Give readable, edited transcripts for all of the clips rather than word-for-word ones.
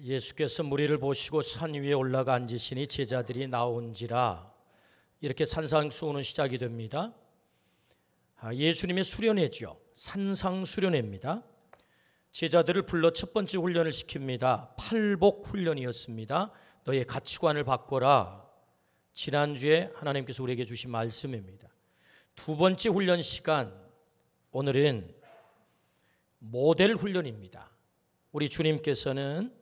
예수께서 무리를 보시고 산 위에 올라가 앉으시니 제자들이 나온지라. 이렇게 산상수훈은 시작이 됩니다. 예수님의 수련회죠. 산상수련회입니다. 제자들을 불러 첫 번째 훈련을 시킵니다. 팔복 훈련이었습니다. 너의 가치관을 바꿔라. 지난주에 하나님께서 우리에게 주신 말씀입니다. 두 번째 훈련 시간, 오늘은 모델 훈련입니다. 우리 주님께서는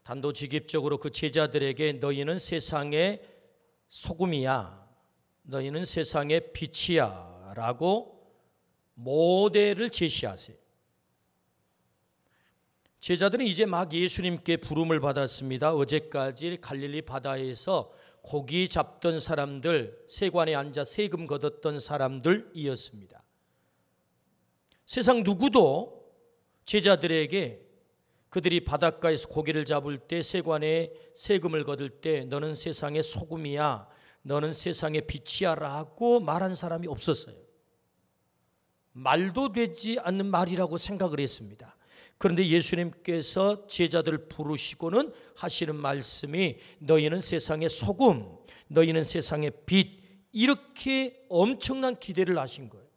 단도직입적으로 그 제자들에게 너희는 세상의 소금이야, 너희는 세상의 빛이야 라고 모델을 제시하세요. 제자들은 이제 막 예수님께 부름을 받았습니다. 어제까지 갈릴리 바다에서 고기 잡던 사람들, 세관에 앉아 세금 걷었던 사람들이었습니다. 세상 누구도 제자들에게 그들이 바닷가에서 고기를 잡을 때, 세관에 세금을 거둘 때 너는 세상의 소금이야, 너는 세상의 빛이야 라고 말한 사람이 없었어요. 말도 되지 않는 말이라고 생각을 했습니다. 그런데 예수님께서 제자들을 부르시고는 하시는 말씀이 너희는 세상의 소금, 너희는 세상의 빛, 이렇게 엄청난 기대를 하신 거예요.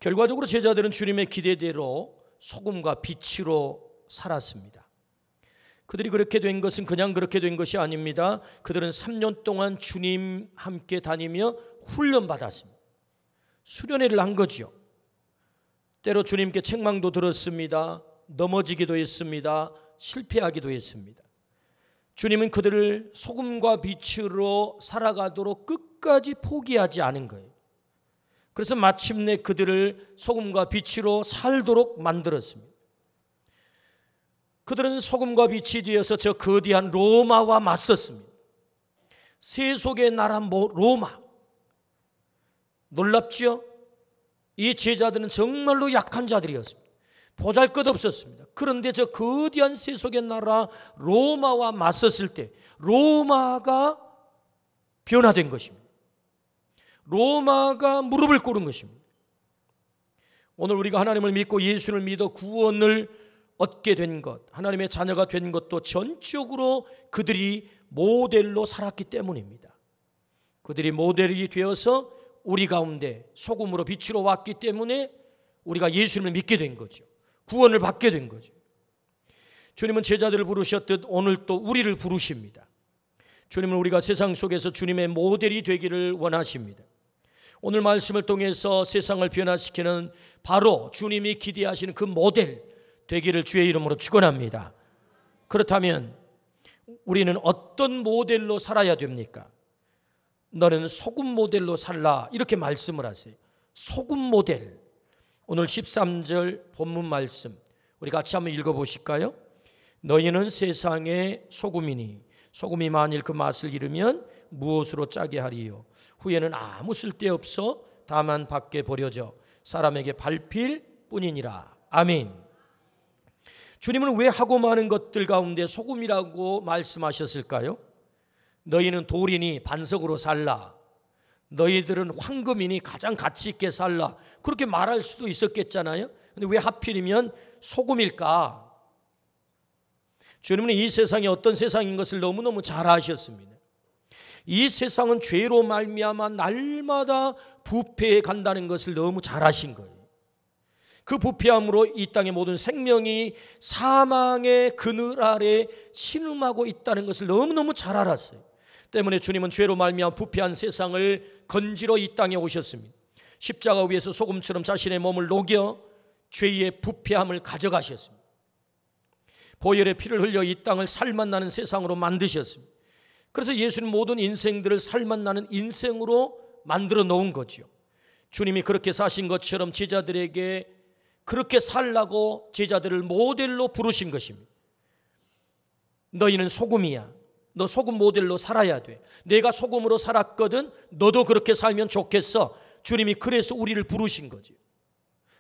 결과적으로 제자들은 주님의 기대대로 소금과 빛으로 살았습니다. 그들이 그렇게 된 것은 그냥 그렇게 된 것이 아닙니다. 그들은 3년 동안 주님 함께 다니며 훈련받았습니다. 수련회를 한 거죠. 때로 주님께 책망도 들었습니다. 넘어지기도 했습니다. 실패하기도 했습니다. 주님은 그들을 소금과 빛으로 살아가도록 끝까지 포기하지 않은 거예요. 그래서 마침내 그들을 소금과 빛으로 살도록 만들었습니다. 그들은 소금과 빛이 되어서 저 거대한 로마와 맞섰습니다. 세속의 나라 로마. 놀랍죠? 이 제자들은 정말로 약한 자들이었습니다. 보잘것없었습니다. 그런데 저 거대한 세속의 나라 로마와 맞섰을 때 로마가 변화된 것입니다. 로마가 무릎을 꿇은 것입니다. 오늘 우리가 하나님을 믿고 예수를 믿어 구원을 얻게 된 것, 하나님의 자녀가 된 것도 전적으로 그들이 모델로 살았기 때문입니다. 그들이 모델이 되어서 우리 가운데 소금으로 빛으로 왔기 때문에 우리가 예수님을 믿게 된 거죠. 구원을 받게 된 거죠. 주님은 제자들을 부르셨듯 오늘 또 우리를 부르십니다. 주님은 우리가 세상 속에서 주님의 모델이 되기를 원하십니다. 오늘 말씀을 통해서 세상을 변화시키는 바로 주님이 기대하시는 그 모델 되기를 주의 이름으로 축원합니다. 그렇다면 우리는 어떤 모델로 살아야 됩니까? 너는 소금 모델로 살라, 이렇게 말씀을 하세요. 소금 모델. 오늘 13절 본문 말씀 우리 같이 한번 읽어보실까요? 너희는 세상의 소금이니 소금이 만일 그 맛을 잃으면 무엇으로 짜게 하리요? 후에는 아무 쓸데없어 다만 밖에 버려져 사람에게 밟힐 뿐이니라. 아멘. 주님은 왜 하고 많은 것들 가운데 소금이라고 말씀하셨을까요? 너희는 돌이니 반석으로 살라. 너희들은 황금이니 가장 가치 있게 살라. 그렇게 말할 수도 있었겠잖아요. 근데 왜 하필이면 소금일까? 주님은 이 세상이 어떤 세상인 것을 너무너무 잘 아셨습니다. 이 세상은 죄로 말미암아 날마다 부패해 간다는 것을 너무 잘 아신 거예요. 그 부패함으로 이 땅의 모든 생명이 사망의 그늘 아래 신음하고 있다는 것을 너무너무 잘 알았어요. 때문에 주님은 죄로 말미암아 부패한 세상을 건지러 이 땅에 오셨습니다. 십자가 위에서 소금처럼 자신의 몸을 녹여 죄의 부패함을 가져가셨습니다. 보혈의 피를 흘려 이 땅을 살맛 나는 세상으로 만드셨습니다. 그래서 예수는 모든 인생들을 살맛 나는 인생으로 만들어 놓은 거죠. 주님이 그렇게 사신 것처럼 제자들에게 그렇게 살라고 제자들을 모델로 부르신 것입니다. 너희는 소금이야. 너 소금 모델로 살아야 돼. 내가 소금으로 살았거든. 너도 그렇게 살면 좋겠어. 주님이 그래서 우리를 부르신 거죠.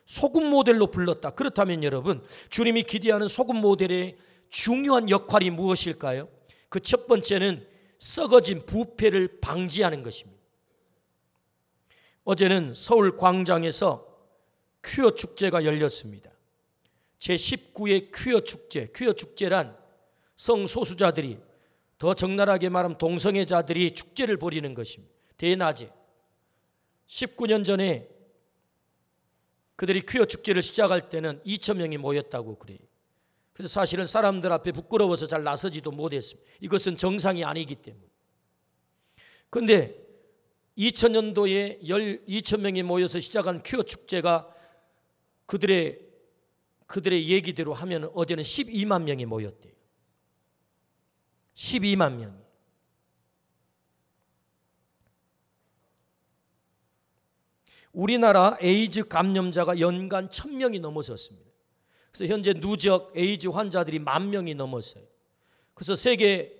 소금 모델로 불렀다. 그렇다면 여러분, 주님이 기대하는 소금 모델의 중요한 역할이 무엇일까요? 그 첫 번째는 썩어진 부패를 방지하는 것입니다. 어제는 서울 광장에서 퀴어 축제가 열렸습니다. 제19회 퀴어 축제, 퀴어 축제란 성소수자들이, 더 적나라하게 말하면 동성애자들이 축제를 벌이는 것입니다. 대낮에 19년 전에 그들이 퀴어 축제를 시작할 때는 2,000명이 모였다고 그래요. 그래서 사실은 사람들 앞에 부끄러워서 잘 나서지도 못했습니다. 이것은 정상이 아니기 때문에. 그런데 2000년도에 2,000명이 모여서 시작한 퀴어 축제가 그들의 얘기대로 하면 어제는 12만 명이 모였대요. 12만 명이. 우리나라 에이즈 감염자가 연간 1,000명이 넘어섰습니다. 그래서 현재 누적 에이즈 환자들이 10,000명이 넘었어요. 그래서 세계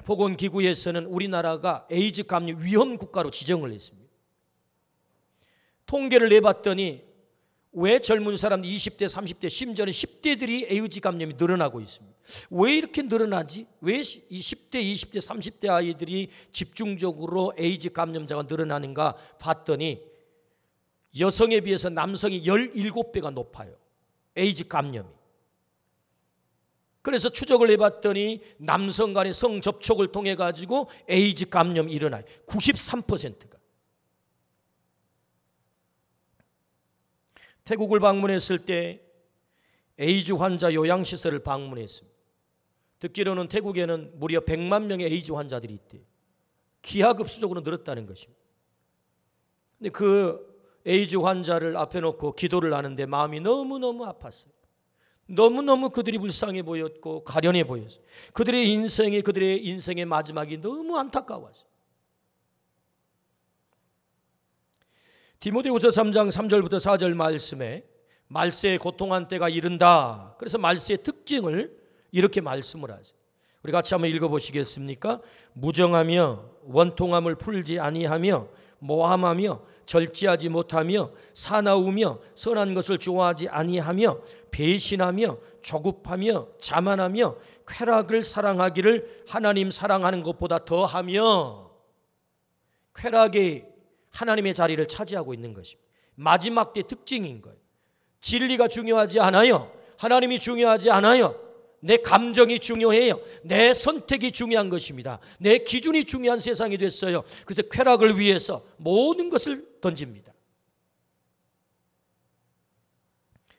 보건기구에서는 우리나라가 에이즈 감염 위험 국가로 지정을 했습니다. 통계를 내봤더니 왜 젊은 사람들 20대, 30대, 심지어는 10대들이 에이즈 감염이 늘어나고 있습니다. 왜 이렇게 늘어나지? 왜 이 10대, 20대, 30대 아이들이 집중적으로 에이즈 감염자가 늘어나는가 봤더니 여성에 비해서 남성이 17배가 높아요. 에이즈 감염이. 그래서 추적을 해봤더니 남성 간의 성접촉을 통해 가지고 에이즈 감염이 일어나요. 93%가. 태국을 방문했을 때 에이즈 환자 요양시설을 방문했습니다. 듣기로는 태국에는 무려 100만 명의 에이즈 환자들이 있대요. 기하급수적으로 늘었다는 것입니다. 근데 그 에이즈 환자를 앞에 놓고 기도를 하는데 마음이 너무너무 아팠어요. 너무너무 그들이 불쌍해 보였고 가련해 보였어요. 그들의 인생의 마지막이 너무 안타까웠어요. 디모데후서 3장 3절부터 4절 말씀에 말세에 고통한 때가 이른다. 그래서 말세의 특징을 이렇게 말씀을 하세요. 우리 같이 한번 읽어보시겠습니까? 무정하며 원통함을 풀지 아니하며 모함하며 절제하지 못하며 사나우며 선한 것을 좋아하지 아니하며 배신하며 조급하며 자만하며 쾌락을 사랑하기를 하나님 사랑하는 것보다 더하며, 쾌락이 하나님의 자리를 차지하고 있는 것입니다. 마지막 때 특징인 거예요. 진리가 중요하지 않아요. 하나님이 중요하지 않아요. 내 감정이 중요해요. 내 선택이 중요한 것입니다. 내 기준이 중요한 세상이 됐어요. 그래서 쾌락을 위해서 모든 것을 던집니다.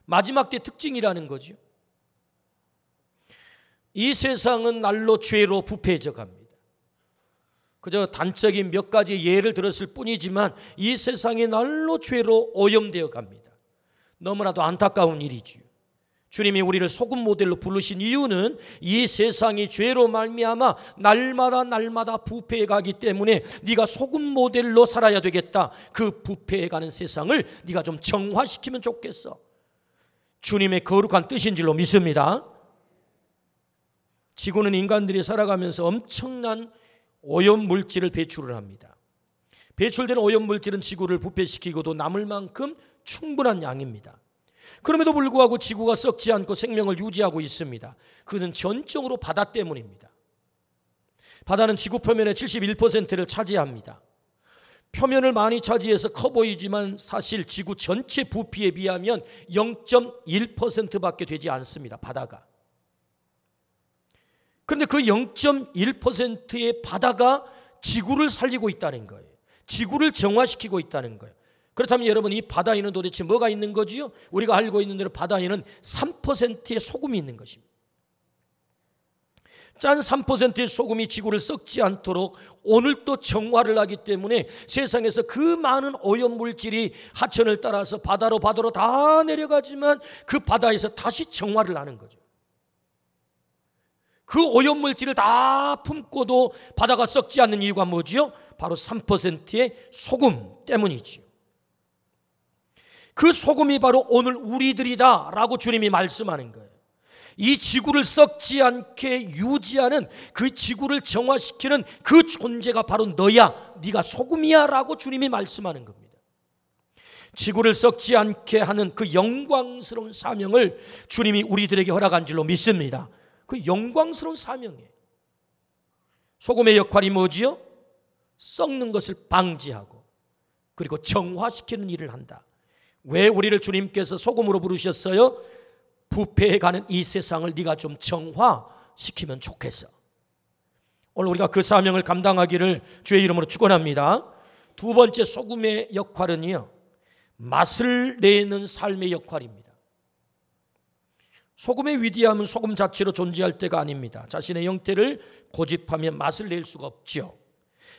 마지막 때 특징이라는 거죠. 이 세상은 날로 죄로 부패해져 갑니다. 그저 단적인 몇 가지 예를 들었을 뿐이지만 이 세상이 날로 죄로 오염되어 갑니다. 너무나도 안타까운 일이지요. 주님이 우리를 소금 모델로 부르신 이유는 이 세상이 죄로 말미암아 날마다 부패해 가기 때문에 네가 소금 모델로 살아야 되겠다. 그 부패해 가는 세상을 네가 좀 정화시키면 좋겠어. 주님의 거룩한 뜻인 줄로 믿습니다. 지구는 인간들이 살아가면서 엄청난 오염물질을 배출을 합니다. 배출되는 오염물질은 지구를 부패시키고도 남을 만큼 충분한 양입니다. 그럼에도 불구하고 지구가 썩지 않고 생명을 유지하고 있습니다. 그것은 전적으로 바다 때문입니다. 바다는 지구 표면의 71%를 차지합니다. 표면을 많이 차지해서 커 보이지만 사실 지구 전체 부피에 비하면 0.1%밖에 되지 않습니다. 바다가. 그런데 그 0.1%의 바다가 지구를 살리고 있다는 거예요. 지구를 정화시키고 있다는 거예요. 그렇다면 여러분, 이 바다에는 도대체 뭐가 있는 거지요? 우리가 알고 있는 대로 바다에는 3%의 소금이 있는 것입니다. 짠 3%의 소금이 지구를 썩지 않도록 오늘 또 정화를 하기 때문에 세상에서 그 많은 오염물질이 하천을 따라서 바다로 다 내려가지만 그 바다에서 다시 정화를 하는 거죠. 그 오염물질을 다 품고도 바다가 썩지 않는 이유가 뭐지요? 바로 3%의 소금 때문이지요. 그 소금이 바로 오늘 우리들이다 라고 주님이 말씀하는 거예요. 이 지구를 썩지 않게 유지하는, 그 지구를 정화시키는 그 존재가 바로 너야, 네가 소금이야 라고 주님이 말씀하는 겁니다. 지구를 썩지 않게 하는 그 영광스러운 사명을 주님이 우리들에게 허락한 줄로 믿습니다. 그 영광스러운 사명이에요. 소금의 역할이 뭐지요? 썩는 것을 방지하고 그리고 정화시키는 일을 한다. 왜 우리를 주님께서 소금으로 부르셨어요? 부패해가는 이 세상을 네가 좀 정화시키면 좋겠어. 오늘 우리가 그 사명을 감당하기를 주의 이름으로 축원합니다. 두 번째 소금의 역할은요, 맛을 내는 삶의 역할입니다. 소금의 위대함은 소금 자체로 존재할 때가 아닙니다. 자신의 형태를 고집하면 맛을 낼 수가 없죠.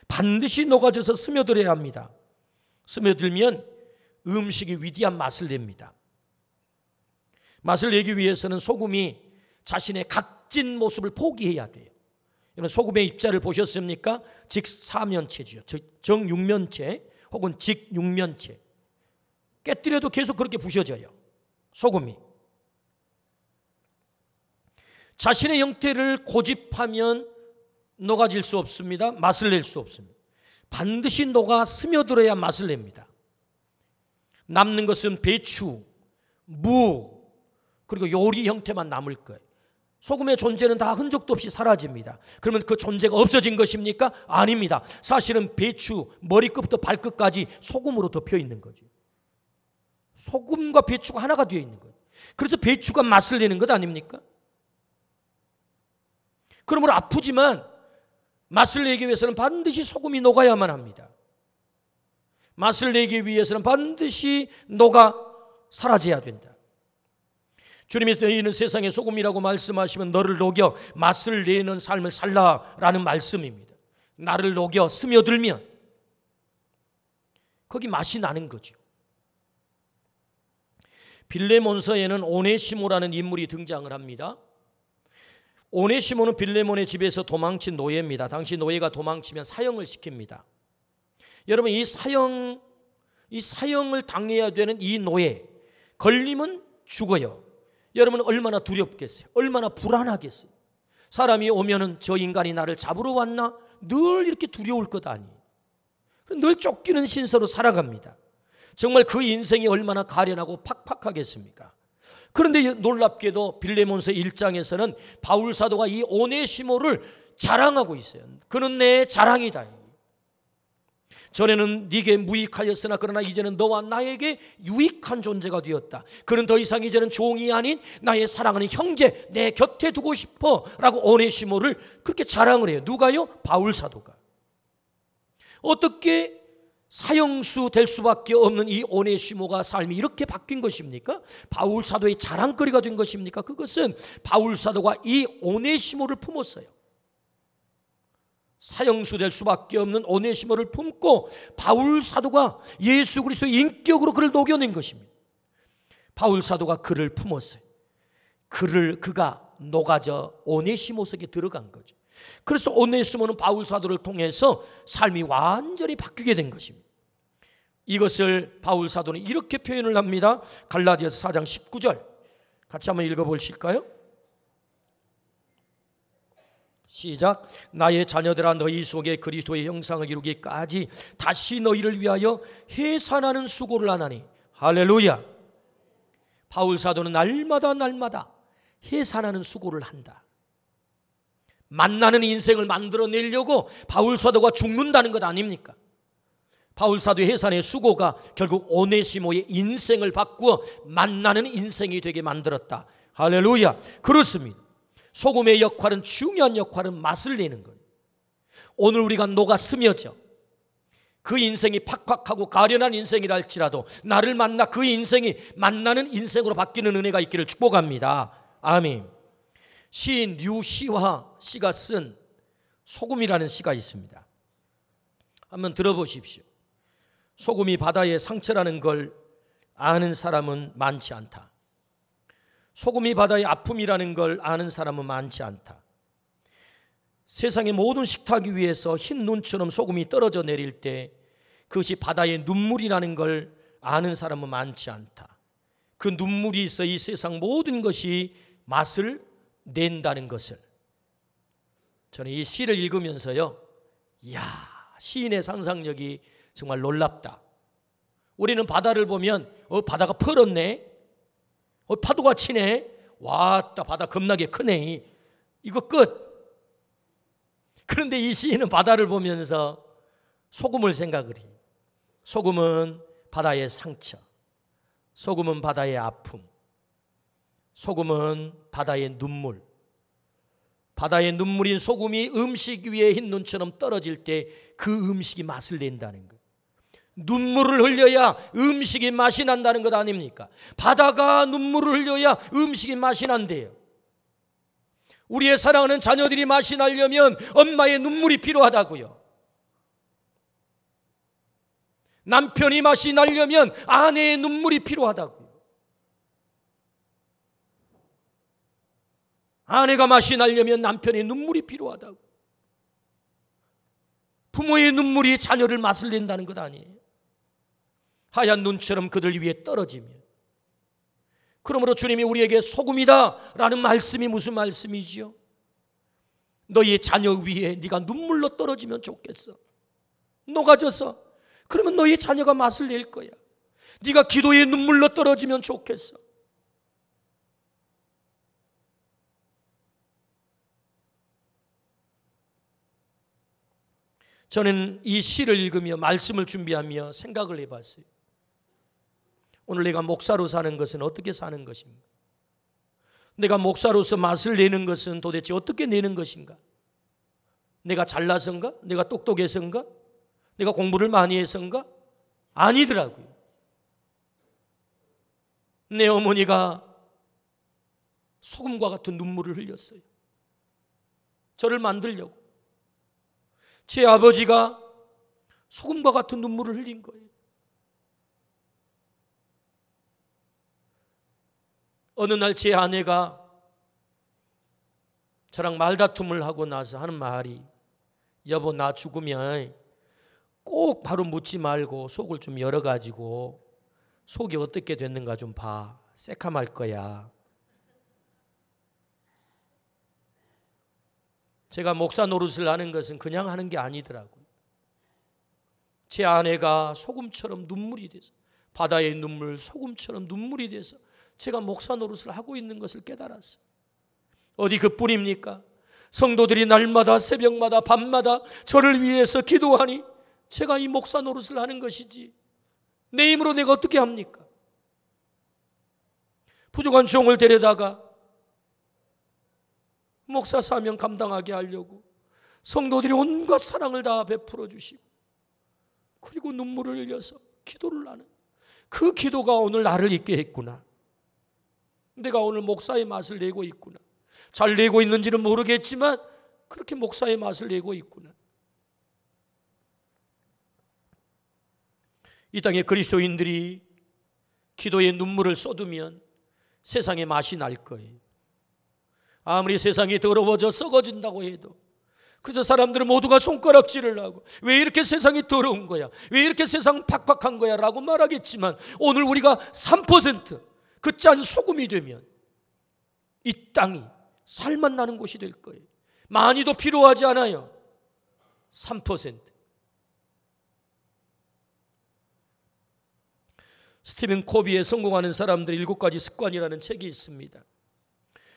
반드시 녹아져서 스며들어야 합니다. 스며들면 음식이 위대한 맛을 냅니다. 맛을 내기 위해서는 소금이 자신의 각진 모습을 포기해야 돼요. 여러분, 소금의 입자를 보셨습니까? 직사면체죠. 정육면체 혹은 직육면체. 깨뜨려도 계속 그렇게 부셔져요. 소금이. 자신의 형태를 고집하면 녹아질 수 없습니다. 맛을 낼 수 없습니다. 반드시 녹아 스며들어야 맛을 냅니다. 남는 것은 배추, 무, 그리고 요리 형태만 남을 거예요. 소금의 존재는 다 흔적도 없이 사라집니다. 그러면 그 존재가 없어진 것입니까? 아닙니다. 사실은 배추 머리끝부터 발끝까지 소금으로 덮여 있는 거죠. 소금과 배추가 하나가 되어 있는 거예요. 그래서 배추가 맛을 내는 것 아닙니까? 그러므로 아프지만 맛을 내기 위해서는 반드시 소금이 녹아야만 합니다. 맛을 내기 위해서는 반드시 녹아 사라져야 된다. 주님이 너희는 세상의 소금이라고 말씀하시면 너를 녹여 맛을 내는 삶을 살라라는 말씀입니다. 나를 녹여 스며들면 거기 맛이 나는 거죠. 빌레몬서에는 오네시모라는 인물이 등장을 합니다. 오네시모는 빌레몬의 집에서 도망친 노예입니다. 당시 노예가 도망치면 사형을 시킵니다. 여러분, 이 사형을 당해야 되는 이 노예, 걸리면 죽어요. 여러분, 얼마나 두렵겠어요? 얼마나 불안하겠어요? 사람이 오면은 저 인간이 나를 잡으러 왔나? 늘 이렇게 두려울 것 아니에요. 늘 쫓기는 신세로 살아갑니다. 정말 그 인생이 얼마나 가련하고 팍팍하겠습니까? 그런데 놀랍게도 빌레몬서 1장에서는 바울 사도가 이 오네시모를 자랑하고 있어요. 그는 내 자랑이다. 전에는 네게 무익하였으나 그러나 이제는 너와 나에게 유익한 존재가 되었다. 그는 더 이상 이제는 종이 아닌 나의 사랑하는 형제, 내 곁에 두고 싶어 라고 오네시모를 그렇게 자랑을 해요. 누가요? 바울 사도가. 어떻게 사형수 될 수밖에 없는 이 오네시모가 삶이 이렇게 바뀐 것입니까? 바울 사도의 자랑거리가 된 것입니까? 그것은 바울 사도가 이 오네시모를 품었어요. 사형수 될 수밖에 없는 오네시모를 품고 바울 사도가 예수 그리스도의 인격으로 그를 녹여낸 것입니다. 바울 사도가 그를 품었어요. 그가 녹아져 오네시모 속에 들어간 거죠. 그래서 오네시모는 바울 사도를 통해서 삶이 완전히 바뀌게 된 것입니다. 이것을 바울 사도는 이렇게 표현을 합니다. 갈라디아서 4장 19절 같이 한번 읽어보실까요? 시작. 나의 자녀들아, 너희 속에 그리스도의 형상을 이루기까지 다시 너희를 위하여 해산하는 수고를 하나니. 할렐루야. 바울 사도는 날마다 해산하는 수고를 한다. 만나는 인생을 만들어내려고 바울 사도가 죽는다는 것 아닙니까? 바울 사도의 해산의 수고가 결국 오네시모의 인생을 바꾸어 만나는 인생이 되게 만들었다. 할렐루야. 그렇습니다. 소금의 역할은, 중요한 역할은 맛을 내는 거예요. 오늘 우리가 녹아 스며져 그 인생이 팍팍하고 가련한 인생이라 할지라도 나를 만나 그 인생이 만나는 인생으로 바뀌는 은혜가 있기를 축복합니다. 아멘. 시인 류시화 씨가 쓴 소금이라는 시가 있습니다. 한번 들어보십시오. 소금이 바다의 상처라는 걸 아는 사람은 많지 않다. 소금이 바다의 아픔이라는 걸 아는 사람은 많지 않다. 세상의 모든 식탁 위에서 흰 눈처럼 소금이 떨어져 내릴 때 그것이 바다의 눈물이라는 걸 아는 사람은 많지 않다. 그 눈물이 있어 이 세상 모든 것이 맛을 낸다는 것을 저는 이 시를 읽으면서요, 이야, 시인의 상상력이 정말 놀랍다. 우리는 바다를 보면 바다가 펄었네, 파도가 치네, 왔다 바다 겁나게 크네, 이거 끝. 그런데 이 시인은 바다를 보면서 소금을 생각을 해요. 소금은 바다의 상처, 소금은 바다의 아픔, 소금은 바다의 눈물, 바다의 눈물인 소금이 음식 위에 흰 눈처럼 떨어질 때 그 음식이 맛을 낸다는 것. 눈물을 흘려야 음식이 맛이 난다는 것 아닙니까? 바다가 눈물을 흘려야 음식이 맛이 난대요. 우리의 사랑하는 자녀들이 맛이 나려면 엄마의 눈물이 필요하다고요. 남편이 맛이 나려면 아내의 눈물이 필요하다고요. 아내가 맛이 나려면 남편의 눈물이 필요하다고. 부모의 눈물이 자녀를 맛을 낸다는 것 아니에요. 하얀 눈처럼 그들 위에 떨어지며, 그러므로 주님이 우리에게 소금이다 라는 말씀이 무슨 말씀이지요? 너희의 자녀 위에 네가 눈물로 떨어지면 좋겠어. 녹아져서. 그러면 너희의 자녀가 맛을 낼 거야. 네가 기도의 눈물로 떨어지면 좋겠어. 저는 이 시를 읽으며 말씀을 준비하며 생각을 해봤어요. 오늘 내가 목사로 사는 것은 어떻게 사는 것인가? 내가 목사로서 맛을 내는 것은 도대체 어떻게 내는 것인가? 내가 잘나서인가? 내가 똑똑해서인가? 내가 공부를 많이 해서인가? 아니더라고요. 내 어머니가 소금과 같은 눈물을 흘렸어요. 저를 만들려고. 제 아버지가 소금과 같은 눈물을 흘린 거예요. 어느 날 제 아내가 저랑 말다툼을 하고 나서 하는 말이, 여보 나 죽으면 꼭 바로 묻지 말고 속을 좀 열어가지고 속이 어떻게 됐는가 좀 봐. 새카말 거야. 제가 목사 노릇을 하는 것은 그냥 하는 게 아니더라고요. 제 아내가 소금처럼 눈물이 돼서, 바다의 눈물, 소금처럼 눈물이 돼서 제가 목사 노릇을 하고 있는 것을 깨달았어요. 어디 그뿐입니까? 성도들이 날마다 새벽마다 밤마다 저를 위해서 기도하니 제가 이 목사 노릇을 하는 것이지 내 힘으로 내가 어떻게 합니까? 부족한 종을 데려다가 목사 사명 감당하게 하려고 성도들이 온갖 사랑을 다 베풀어 주시고, 그리고 눈물을 흘려서 기도를 하는 그 기도가 오늘 나를 있게 했구나. 내가 오늘 목사의 맛을 내고 있구나. 잘 내고 있는지는 모르겠지만 그렇게 목사의 맛을 내고 있구나. 이 땅에 그리스도인들이 기도에 눈물을 쏟으면 세상에 맛이 날 거예요. 아무리 세상이 더러워져 썩어진다고 해도 그래서 사람들은 모두가 손가락질을 하고 왜 이렇게 세상이 더러운 거야? 왜 이렇게 세상 팍팍한 거야? 라고 말하겠지만 오늘 우리가 3% 그 짠 소금이 되면 이 땅이 살맛 나는 곳이 될 거예요. 많이도 필요하지 않아요. 3%. 스티븐 코비의 성공하는 사람들의 7가지 습관이라는 책이 있습니다.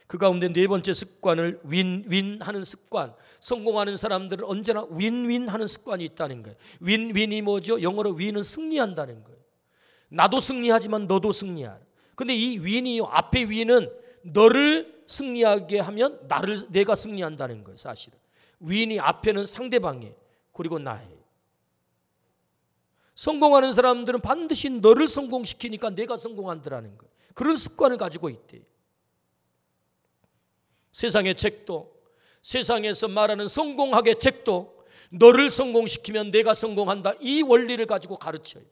그 가운데 4번째 습관을 윈윈하는 습관. 성공하는 사람들은 언제나 윈윈하는 습관이 있다는 거예요. 윈윈이 뭐죠? 영어로 윈은 승리한다는 거예요. 나도 승리하지만 너도 승리하라. 근데 이 윈이요, 앞에 윈은 너를 승리하게 하면 내가 승리한다는 거예요. 사실은 윈이 앞에는 상대방이에요. 그리고 나예요. 성공하는 사람들은 반드시 너를 성공시키니까 내가 성공한다는 거예요. 그런 습관을 가지고 있대요. 세상의 책도, 세상에서 말하는 성공학의 책도 너를 성공시키면 내가 성공한다, 이 원리를 가지고 가르쳐요.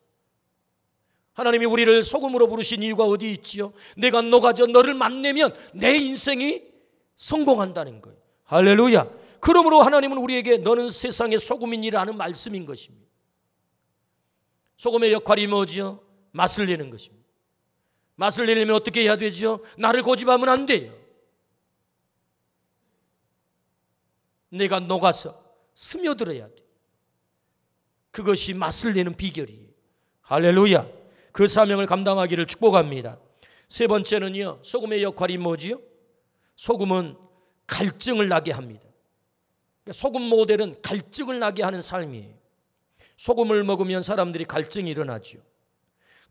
하나님이 우리를 소금으로 부르신 이유가 어디 있지요? 내가 녹아져 너를 만나면 내 인생이 성공한다는 거예요. 할렐루야. 그러므로 하나님은 우리에게 너는 세상의 소금이라는 말씀인 것입니다. 소금의 역할이 뭐지요? 맛을 내는 것입니다. 맛을 내려면 어떻게 해야 되죠? 나를 고집하면 안 돼요. 내가 녹아서 스며들어야 돼. 그것이 맛을 내는 비결이에요. 할렐루야. 그 사명을 감당하기를 축복합니다. 3번째는요, 소금의 역할이 뭐지요? 소금은 갈증을 나게 합니다. 소금 모델은 갈증을 나게 하는 삶이에요. 소금을 먹으면 사람들이 갈증이 일어나죠.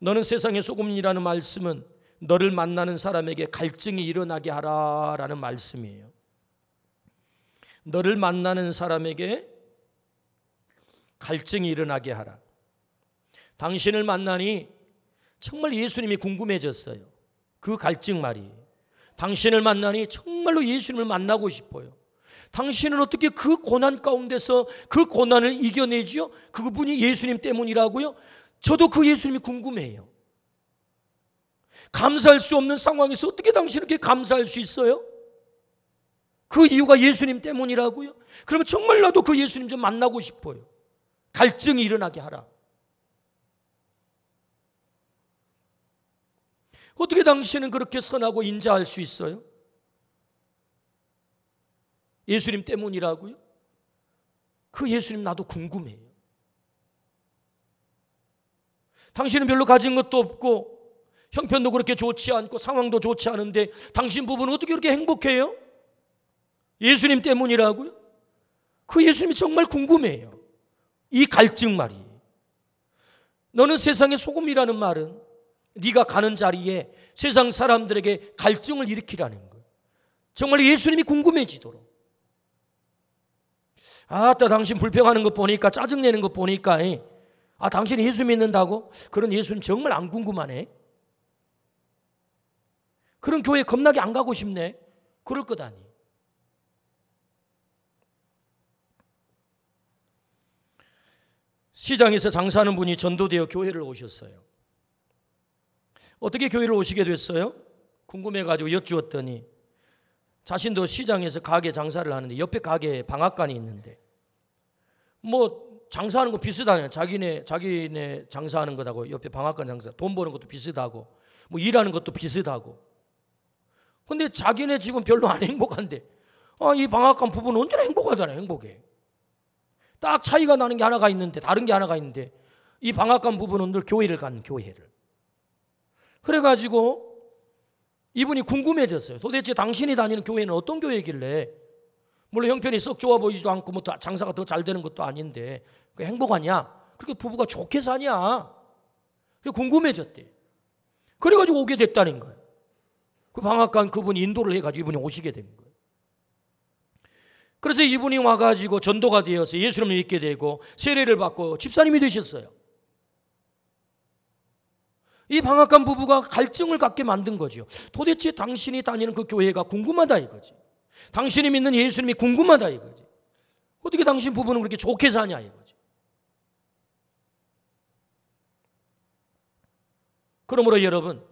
너는 세상의 소금이라는 말씀은 너를 만나는 사람에게 갈증이 일어나게 하라라는 말씀이에요. 너를 만나는 사람에게 갈증이 일어나게 하라. 당신을 만나니 정말 예수님이 궁금해졌어요. 그 갈증 말이. 당신을 만나니 정말로 예수님을 만나고 싶어요. 당신은 어떻게 그 고난 가운데서 그 고난을 이겨내지요? 그분이 예수님 때문이라고요? 저도 그 예수님이 궁금해요. 감사할 수 없는 상황에서 어떻게 당신은 이렇게 감사할 수 있어요? 그 이유가 예수님 때문이라고요? 그러면 정말 나도 그 예수님 좀 만나고 싶어요. 갈증이 일어나게 하라. 어떻게 당신은 그렇게 선하고 인자할 수 있어요? 예수님 때문이라고요? 그 예수님 나도 궁금해요. 당신은 별로 가진 것도 없고 형편도 그렇게 좋지 않고 상황도 좋지 않은데 당신 부부는 어떻게 그렇게 행복해요? 예수님 때문이라고요? 그 예수님이 정말 궁금해요. 이 갈증 말이. 너는 세상의 소금이라는 말은 네가 가는 자리에 세상 사람들에게 갈증을 일으키라는 거예요. 정말 예수님이 궁금해지도록. 아따 당신 불평하는 것 보니까 짜증내는 것 보니까 당신이 예수 믿는다고? 그런 예수님 정말 안 궁금하네. 그런 교회 겁나게 안 가고 싶네. 그럴 것 아니. 시장에서 장사하는 분이 전도되어 교회를 오셨어요. 어떻게 교회를 오시게 됐어요? 궁금해가지고 여쭈었더니 자신도 시장에서 가게 장사를 하는데 옆에 가게에 방앗간이 있는데 뭐 장사하는 거 비슷하네요. 자기네 장사하는 것하고 옆에 방앗간 장사, 돈 버는 것도 비슷하고 뭐 일하는 것도 비슷하고. 근데 자기네 집은 별로 안 행복한데 이 방앗간 부부는 언제나 행복하잖아요. 행복해. 딱 차이가 나는 게 하나가 있는데, 다른 게 하나가 있는데 이 방앗간 부부는 늘 교회를 가는 교회를. 그래가지고 이분이 궁금해졌어요. 도대체 당신이 다니는 교회는 어떤 교회길래, 물론 형편이 썩 좋아 보이지도 않고 뭐 장사가 더 잘 되는 것도 아닌데 그 행복하냐? 그렇게 부부가 좋게 사냐? 궁금해졌대. 그래가지고 오게 됐다는 거예요. 그 방앗간 그분이 인도를 해가지고 이분이 오시게 된 거예요. 그래서 이분이 와가지고 전도가 되어서 예수님을 믿게 되고 세례를 받고 집사님이 되셨어요. 이 방앗간 부부가 갈증을 갖게 만든 거죠. 도대체 당신이 다니는 그 교회가 궁금하다 이거지. 당신이 믿는 예수님이 궁금하다 이거지. 어떻게 당신 부부는 그렇게 좋게 사냐 이거지. 그러므로 여러분,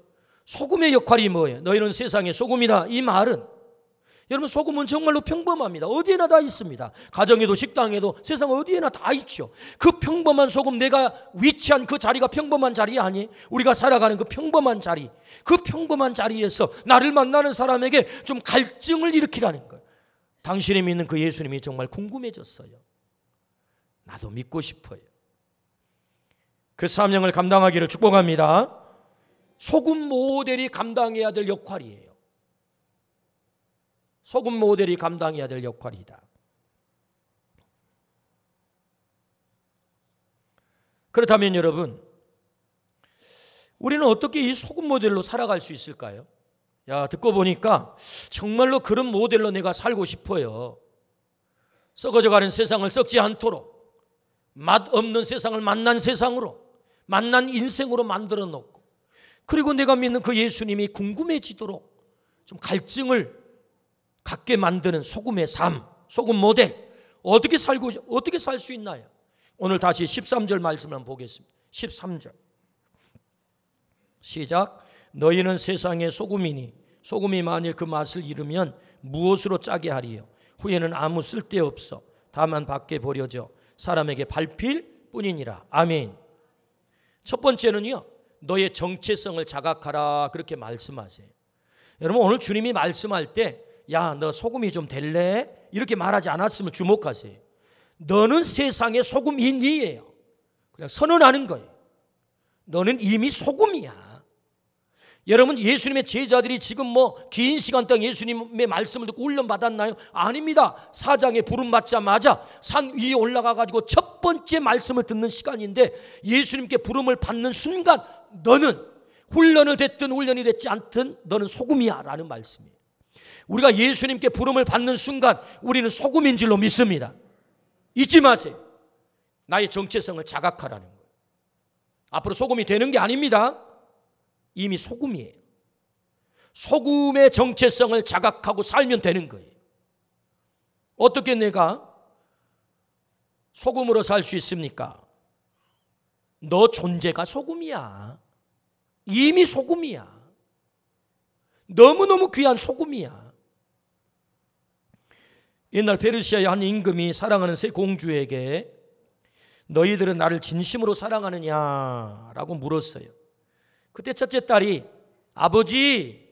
소금의 역할이 뭐예요? 너희는 세상의 소금이다. 이 말은, 여러분 소금은 정말로 평범합니다. 어디에나 다 있습니다. 가정에도 식당에도 세상 어디에나 다 있죠. 그 평범한 소금, 내가 위치한 그 자리가 평범한 자리 아니에요? 우리가 살아가는 그 평범한 자리, 그 평범한 자리에서 나를 만나는 사람에게 좀 갈증을 일으키라는 거예요. 당신이 믿는 그 예수님이 정말 궁금해졌어요. 나도 믿고 싶어요. 그 사명을 감당하기를 축복합니다. 소금 모델이 감당해야 될 역할이에요. 소금 모델이 감당해야 될 역할이다. 그렇다면 여러분, 우리는 어떻게 이 소금 모델로 살아갈 수 있을까요? 듣고 보니까 정말로 그런 모델로 내가 살고 싶어요. 썩어져가는 세상을 썩지 않도록, 맛없는 세상을 맛난 세상으로, 맛난 인생으로 만들어 놓고, 그리고 내가 믿는 그 예수님이 궁금해지도록 좀 갈증을 갖게 만드는 소금의 삶, 소금 모델, 어떻게 살 수 있나요? 오늘 다시 13절 말씀을 한번 보겠습니다. 13절 시작. 너희는 세상의 소금이니 소금이 만일 그 맛을 잃으면 무엇으로 짜게 하리요? 후에는 아무 쓸데없어 다만 밖에 버려져 사람에게 밟힐 뿐이니라. 아멘. 첫 번째는요, 너의 정체성을 자각하라, 그렇게 말씀하세요. 여러분, 오늘 주님이 말씀할 때 너 소금이 좀 될래? 이렇게 말하지 않았으면 주목하세요. 너는 세상의 소금이니예요. 그냥 선언하는 거예요. 너는 이미 소금이야. 여러분, 예수님의 제자들이 지금 긴 시간 동안 예수님의 말씀을 듣고 훈련받았나요? 아닙니다. 사장에 부름 받자마자 산 위에 올라가가지고 첫 번째 말씀을 듣는 시간인데, 예수님께 부름을 받는 순간 너는 훈련을 됐든 훈련이 됐지 않든 너는 소금이야 라는 말씀이에요. 우리가 예수님께 부름을 받는 순간 우리는 소금인 줄로 믿습니다. 잊지 마세요. 나의 정체성을 자각하라는 거예요. 앞으로 소금이 되는 게 아닙니다. 이미 소금이에요. 소금의 정체성을 자각하고 살면 되는 거예요. 어떻게 내가 소금으로 살 수 있습니까? 너 존재가 소금이야. 이미 소금이야. 너무너무 귀한 소금이야. 옛날 페르시아의 한 임금이 사랑하는 세 공주에게 너희들은 나를 진심으로 사랑하느냐라고 물었어요. 그때 첫째 딸이 아버지,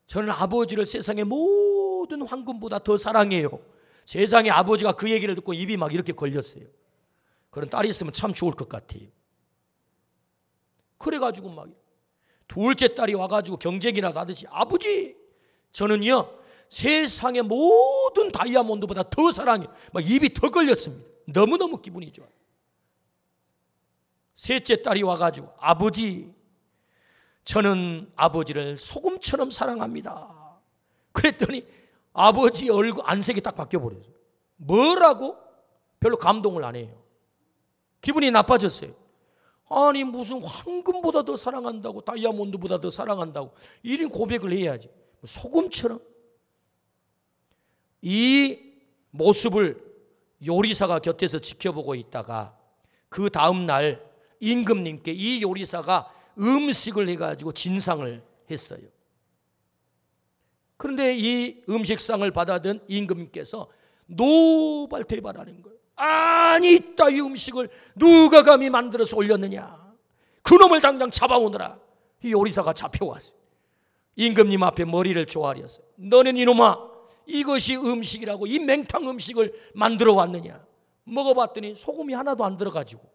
저는 아버지를 세상의 모든 황금보다 더 사랑해요. 세상에 아버지가 그 얘기를 듣고 입이 막 이렇게 걸렸어요. 그런 딸이 있으면 참 좋을 것 같아요. 그래가지고 막 둘째 딸이 와가지고 경쟁이나 가듯이 아버지, 저는요 세상의 모든 다이아몬드보다 더 사랑해요. 막 입이 더 걸렸습니다. 너무너무 기분이 좋아요. 셋째 딸이 와가지고 아버지, 저는 아버지를 소금처럼 사랑합니다. 그랬더니 아버지 얼굴 안색이 딱 바뀌어버렸어요. 뭐라고? 별로 감동을 안 해요. 기분이 나빠졌어요. 아니 무슨 황금보다 더 사랑한다고, 다이아몬드보다 더 사랑한다고 이런 고백을 해야지. 소금처럼. 이 모습을 요리사가 곁에서 지켜보고 있다가 그 다음 날 임금님께 이 요리사가 음식을 해가지고 진상을 했어요. 그런데 이 음식상을 받아든 임금님께서 노발대발하는 거예요. 아니 이따 이 음식을 누가 감히 만들어서 올렸느냐. 그놈을 당장 잡아오느라. 이 요리사가 잡혀왔어요. 임금님 앞에 머리를 조아렸어요. 너는 이놈아, 이것이 음식이라고 이 맹탕 음식을 만들어 왔느냐. 먹어봤더니 소금이 하나도 안 들어가지고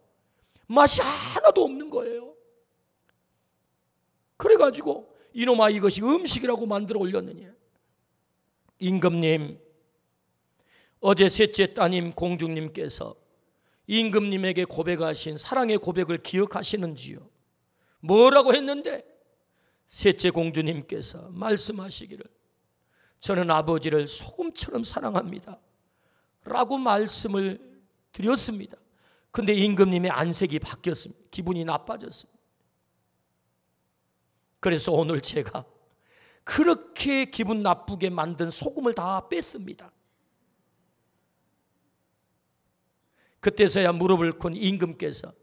맛이 하나도 없는 거예요. 그래가지고 이놈아, 이것이 음식이라고 만들어 올렸느냐. 임금님, 어제 셋째 따님 공주님께서 임금님에게 고백하신 사랑의 고백을 기억하시는지요? 뭐라고 했는데 셋째 공주님께서 말씀하시기를 저는 아버지를 소금처럼 사랑합니다 라고 말씀을 드렸습니다. 근데 임금님의 안색이 바뀌었습니다. 기분이 나빠졌습니다. 그래서 오늘 제가 그렇게 기분 나쁘게 만든 소금을 다 뺐습니다. 그때서야 무릎을 꿇은 임금께서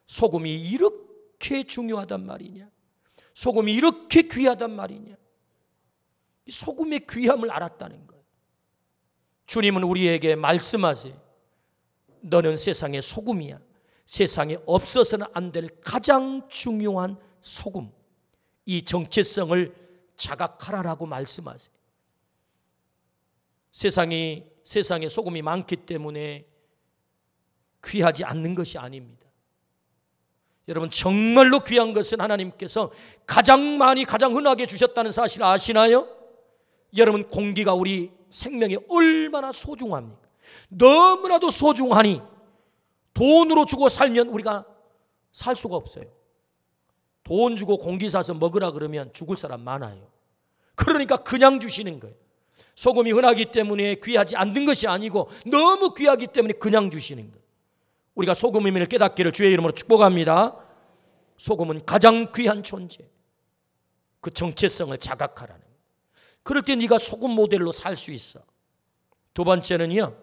소금이 이렇게 중요하단 말이냐, 소금이 이렇게 귀하단 말이냐, 이 소금의 귀함을 알았다는 거예요. 주님은 우리에게 말씀하세요. 너는 세상의 소금이야. 세상에 없어서는 안 될 가장 중요한 소금, 이 정체성을 자각하라라고 말씀하세요. 세상에 소금이 많기 때문에 귀하지 않는 것이 아닙니다. 여러분, 정말로 귀한 것은 하나님께서 가장 많이, 가장 흔하게 주셨다는 사실 아시나요? 여러분, 공기가 우리 생명에 얼마나 소중합니까? 너무나도 소중하니 돈으로 주고 살면 우리가 살 수가 없어요. 돈 주고 공기 사서 먹으라 그러면 죽을 사람 많아요. 그러니까 그냥 주시는 거예요. 소금이 흔하기 때문에 귀하지 않는 것이 아니고 너무 귀하기 때문에 그냥 주시는 거예요. 우리가 소금임을 깨닫기를 주의 이름으로 축복합니다. 소금은 가장 귀한 존재, 그 정체성을 자각하라는 거예요. 그럴 때 네가 소금 모델로 살 수 있어. 두 번째는요,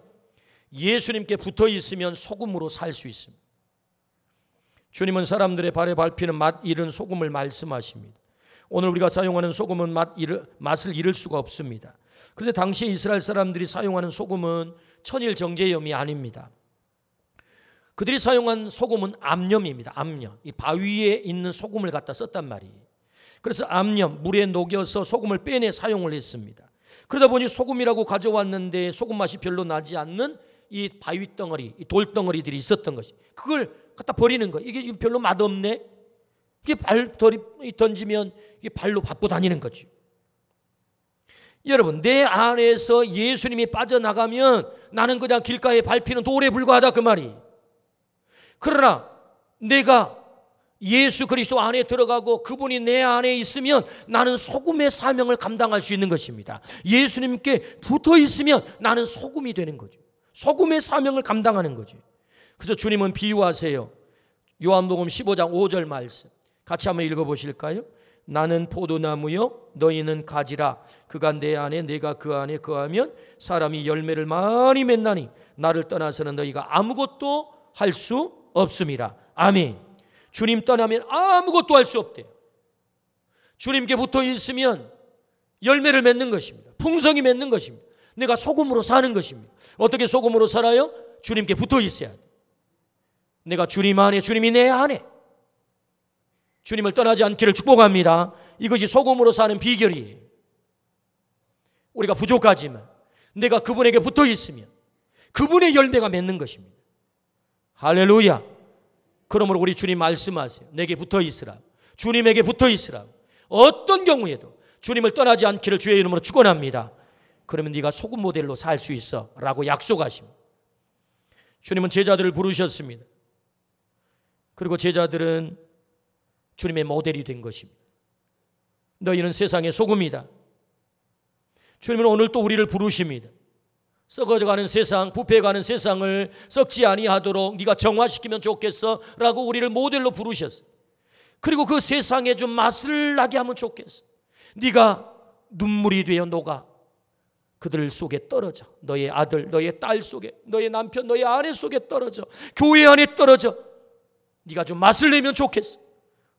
예수님께 붙어 있으면 소금으로 살 수 있습니다. 주님은 사람들의 발에 밟히는 맛 잃은 소금을 말씀하십니다. 오늘 우리가 사용하는 소금은 맛을 잃을 수가 없습니다. 그런데 당시 이스라엘 사람들이 사용하는 소금은 천일 정제염이 아닙니다. 그들이 사용한 소금은 암염입니다. 암염. 이 바위에 있는 소금을 갖다 썼단 말이에요. 그래서 암염, 물에 녹여서 소금을 빼내 사용을 했습니다. 그러다 보니 소금이라고 가져왔는데 소금 맛이 별로 나지 않는 이 바위 덩어리, 이 돌덩어리들이 있었던 것이, 그걸 갖다 버리는 거예요. 이게 별로 맛없네. 이게 던지면 이게 발로 밟고 다니는 거죠. 여러분, 내 안에서 예수님이 빠져나가면 나는 그냥 길가에 밟히는 돌에 불과하다 그 말이. 그러나 내가 예수 그리스도 안에 들어가고 그분이 내 안에 있으면 나는 소금의 사명을 감당할 수 있는 것입니다. 예수님께 붙어 있으면 나는 소금이 되는 거죠. 소금의 사명을 감당하는 거죠. 그래서 주님은 비유하세요. 요한복음 15장 5절 말씀 같이 한번 읽어보실까요? 나는 포도나무요 너희는 가지라. 그가 내 안에 내가 그 안에 거하면 사람이 열매를 많이 맺나니 나를 떠나서는 너희가 아무것도 할 수 없음이라. 아멘. 주님 떠나면 아무것도 할 수 없대요. 주님께 붙어 있으면 열매를 맺는 것입니다. 풍성히 맺는 것입니다. 내가 소금으로 사는 것입니다. 어떻게 소금으로 살아요? 주님께 붙어 있어야 돼. 내가 주님 안에, 주님이 내 안에. 주님을 떠나지 않기를 축복합니다. 이것이 소금으로 사는 비결이에요. 우리가 부족하지만 내가 그분에게 붙어 있으면 그분의 열매가 맺는 것입니다. 할렐루야. 그러므로 우리 주님 말씀하세요. 내게 붙어 있으라. 주님에게 붙어 있으라. 어떤 경우에도 주님을 떠나지 않기를 주의 이름으로 축원합니다. 그러면 네가 소금 모델로 살 수 있어 라고 약속하십니다. 주님은 제자들을 부르셨습니다. 그리고 제자들은 주님의 모델이 된 것입니다. 너희는 세상의 소금이다. 주님은 오늘 또 우리를 부르십니다. 썩어져가는 세상, 부패해가는 세상을 썩지 아니하도록 네가 정화시키면 좋겠어 라고 우리를 모델로 부르셨어. 그리고 그 세상에 좀 맛을 나게 하면 좋겠어. 네가 눈물이 되어 녹아 그들 속에 떨어져. 너의 아들, 너의 딸 속에, 너의 남편, 너의 아내 속에 떨어져. 교회 안에 떨어져. 네가 좀 맛을 내면 좋겠어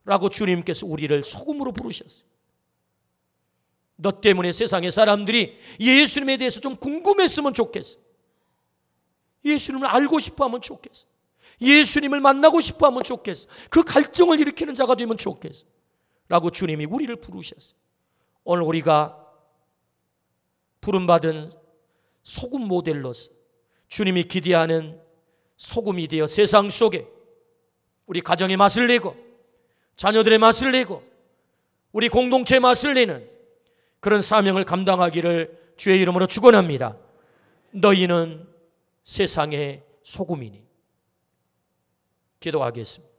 라고 주님께서 우리를 소금으로 부르셨어요. 너 때문에 세상의 사람들이 예수님에 대해서 좀 궁금했으면 좋겠어. 예수님을 알고 싶어 하면 좋겠어. 예수님을 만나고 싶어 하면 좋겠어. 그 갈증을 일으키는 자가 되면 좋겠어 라고 주님이 우리를 부르셨어요. 오늘 우리가 부름받은 소금 모델로서 주님이 기대하는 소금이 되어 세상 속에 우리 가정의 맛을 내고 자녀들의 맛을 내고 우리 공동체의 맛을 내는 그런 사명을 감당하기를 주의 이름으로 축원합니다. 너희는 세상의 소금이니. 기도하겠습니다.